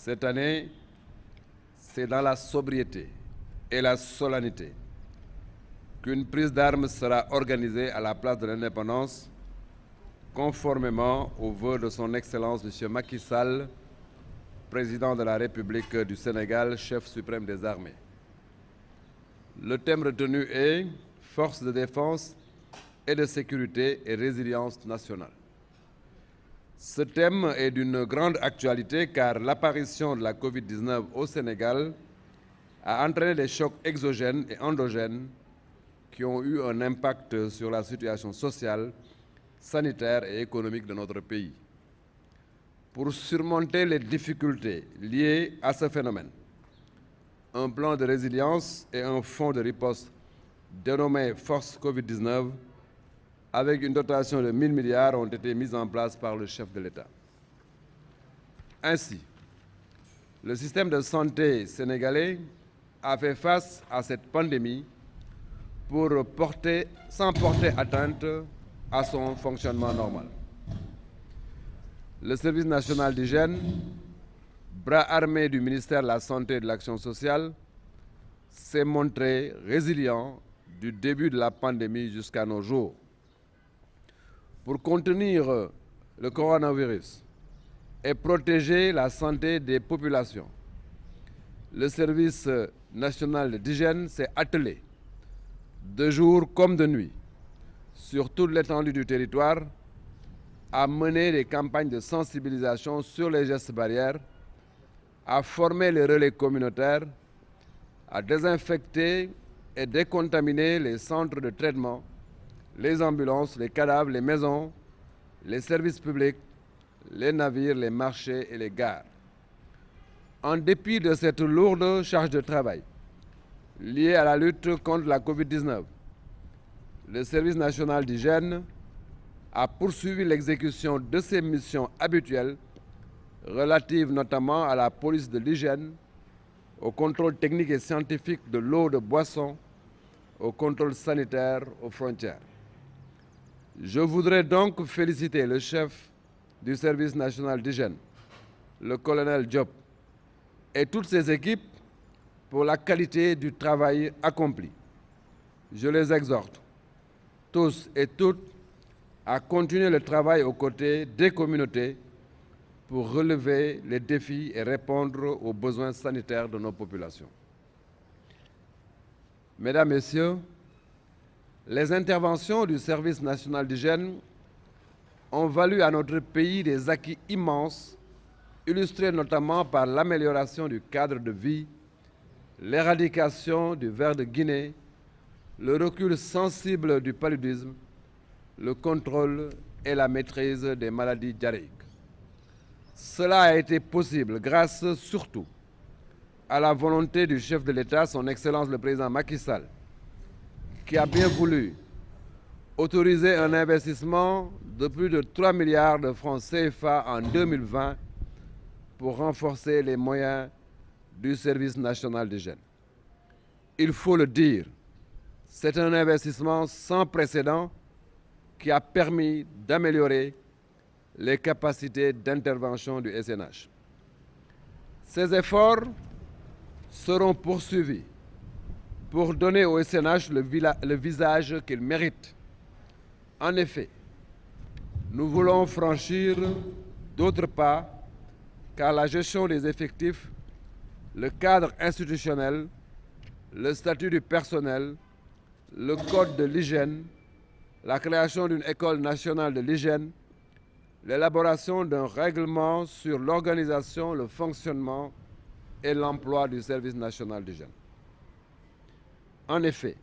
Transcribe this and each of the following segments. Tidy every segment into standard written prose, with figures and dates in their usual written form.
Cette année, c'est dans la sobriété et la solennité qu'une prise d'armes sera organisée à la place de l'Indépendance, conformément aux vœux de son Excellence M. Macky Sall, président de la République du Sénégal, chef suprême des armées. Le thème retenu est « Forces de défense et de sécurité et résilience nationale ». Ce thème est d'une grande actualité car l'apparition de la Covid-19 au Sénégal a entraîné des chocs exogènes et endogènes qui ont eu un impact sur la situation sociale, sanitaire et économique de notre pays. Pour surmonter les difficultés liées à ce phénomène, un plan de résilience et un fonds de riposte dénommé Force Covid-19 avec une dotation de 1 000 milliards ont été mis en place par le chef de l'État. Ainsi, le système de santé sénégalais a fait face à cette pandémie sans porter atteinte à son fonctionnement normal. Le service national d'hygiène, bras armé du ministère de la Santé et de l'Action sociale, s'est montré résilient du début de la pandémie jusqu'à nos jours. Pour contenir le coronavirus et protéger la santé des populations, le service national d'hygiène s'est attelé, de jour comme de nuit, sur toute l'étendue du territoire, à mener des campagnes de sensibilisation sur les gestes barrières, à former les relais communautaires, à désinfecter et décontaminer les centres de traitement, les ambulances, les cadavres, les maisons, les services publics, les navires, les marchés et les gares. En dépit de cette lourde charge de travail liée à la lutte contre la Covid-19, le service national d'hygiène a poursuivi l'exécution de ses missions habituelles relatives notamment à la police de l'hygiène, au contrôle technique et scientifique de l'eau de boisson, au contrôle sanitaire aux frontières. Je voudrais donc féliciter le chef du service national d'hygiène, le colonel Diop, et toutes ses équipes pour la qualité du travail accompli. Je les exhorte, tous et toutes, à continuer le travail aux côtés des communautés pour relever les défis et répondre aux besoins sanitaires de nos populations. Mesdames, Messieurs, les interventions du service national d'hygiène ont valu à notre pays des acquis immenses, illustrés notamment par l'amélioration du cadre de vie, l'éradication du ver de Guinée, le recul sensible du paludisme, le contrôle et la maîtrise des maladies diarrhéiques. Cela a été possible grâce surtout à la volonté du chef de l'État, son Excellence le Président Macky Sall, qui a bien voulu autoriser un investissement de plus de 3 milliards de francs CFA en 2020 pour renforcer les moyens du service national d'hygiène. Il faut le dire, c'est un investissement sans précédent qui a permis d'améliorer les capacités d'intervention du SNH. Ces efforts seront poursuivis pour donner au SNH le visage qu'il mérite. En effet, nous voulons franchir d'autres pas car la gestion des effectifs, le cadre institutionnel, le statut du personnel, le code de l'hygiène, la création d'une école nationale de l'hygiène, l'élaboration d'un règlement sur l'organisation, le fonctionnement et l'emploi du service national d'hygiène. En effet,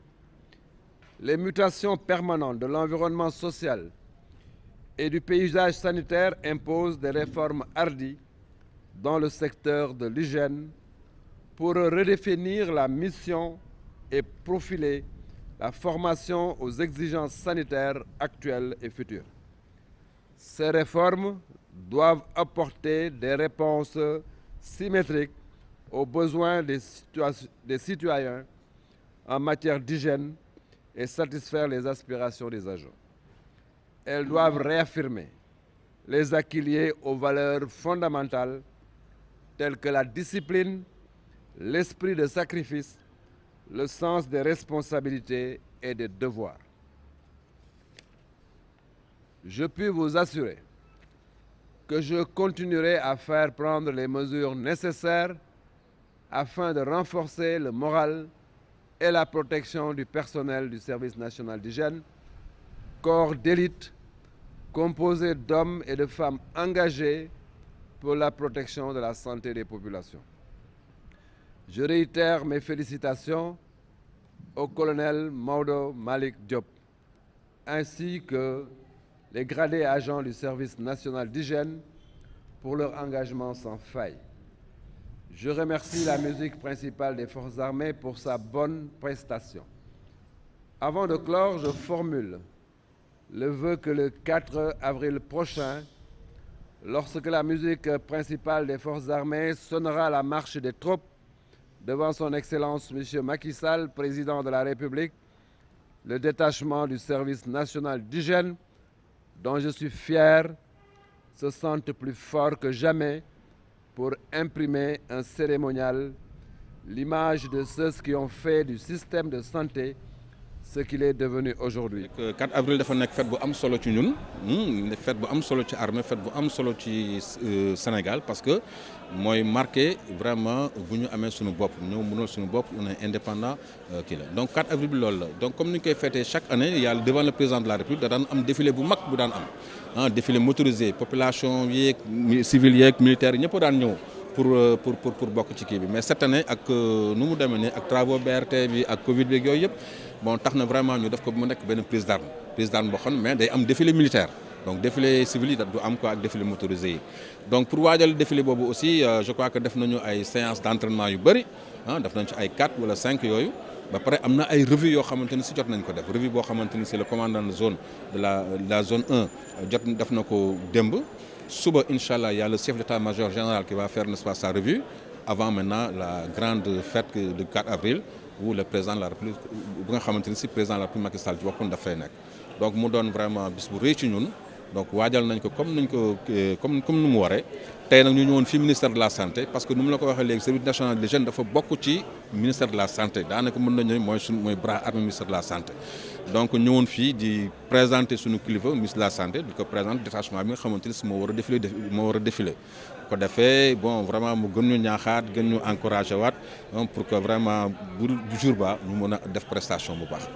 les mutations permanentes de l'environnement social et du paysage sanitaire imposent des réformes hardies dans le secteur de l'hygiène pour redéfinir la mission et profiler la formation aux exigences sanitaires actuelles et futures. Ces réformes doivent apporter des réponses symétriques aux besoins des citoyens en matière d'hygiène et satisfaire les aspirations des agents. Elles doivent réaffirmer les acquis liés aux valeurs fondamentales tels que la discipline, l'esprit de sacrifice, le sens des responsabilités et des devoirs. Je puis vous assurer que je continuerai à faire prendre les mesures nécessaires afin de renforcer le moral et la protection du personnel du Service national d'hygiène, corps d'élite composé d'hommes et de femmes engagés pour la protection de la santé des populations. Je réitère mes félicitations au colonel Maodo Malick Diop, ainsi que les gradés agents du Service national d'hygiène pour leur engagement sans faille. Je remercie la musique principale des Forces armées pour sa bonne prestation. Avant de clore, je formule le vœu que le 4 avril prochain, lorsque la musique principale des Forces armées sonnera la marche des troupes devant son Excellence M. Macky Sall, président de la République, le détachement du Service national d'hygiène, dont je suis fier, se sente plus fort que jamais pour imprimer un cérémonial, l'image de ceux qui ont fait du système de santé ce qu'il est devenu aujourd'hui. 4 avril dafa nekk fête bu am solo ci ñun, fête bu am solo ci armée, fête bu am solo ci Sénégal parce que mooy marqué vraiment bu ñu amee suñu bopp ñoo mënul suñu bopp on est indépendant kii la donc 4 avril bi loolu la donc comme ni ñu koy fêtee chaque année il y a devant le président de la République da daan am défilé bu mag bu daan am défilé motorisé population yeeg civil yeeg militaire ñëpp daan ñëw pour bokk ci kii bi mais cette année ak nu mu demee nii ak travaux BRT bi ak Covid bi yooyu yëpp bon tax na vraiment ñu def ko mu nekk benn prise d'arme boo xam mais day am défilé militaire donc défilé civil yi du am quoi ak défilé motorisé yi donc pour waajal défilé boobu aussi je crois que def nañu ay séances d'entraînement yu bëri def nañ ci ay 4 wala 5 yooyu ba pare am na ay revue yoo xamante ni si jot nañ ko def revue boo xamante ni c'est le commandant de zone de la zone 1 jot def na ko démb suba incha allah y a le chef d'état-major général qui va faire n'est-ce pas sa revue avant maintenant la grande fête du 4 avril où le président de la République bu nga xamante ni si président de la République Macky Sall ci boppam dafay nekk donc mu doon vraiment bis bu rëy ci ñun donc waajal nañ ko comme nu mu waree tey nag ñu ñëwoon fii ministère de la santé parce que nu mu la ko waxee léegi service national de l'hygiène dafa bokk ci ministère de la santé daanaka mën nañu mooy bras armé ministère de la santé donc ñëwoon fii di présenter suñu kilifa ministre de la santé di ko présenter détachement bi nga xamante ni si moo war a défilé ko defee bon vraiment mu gën ñu ñaaxaat gën ñu encouragé waat pour que vraiment bu jour ba ñu mën a def prestation bu baax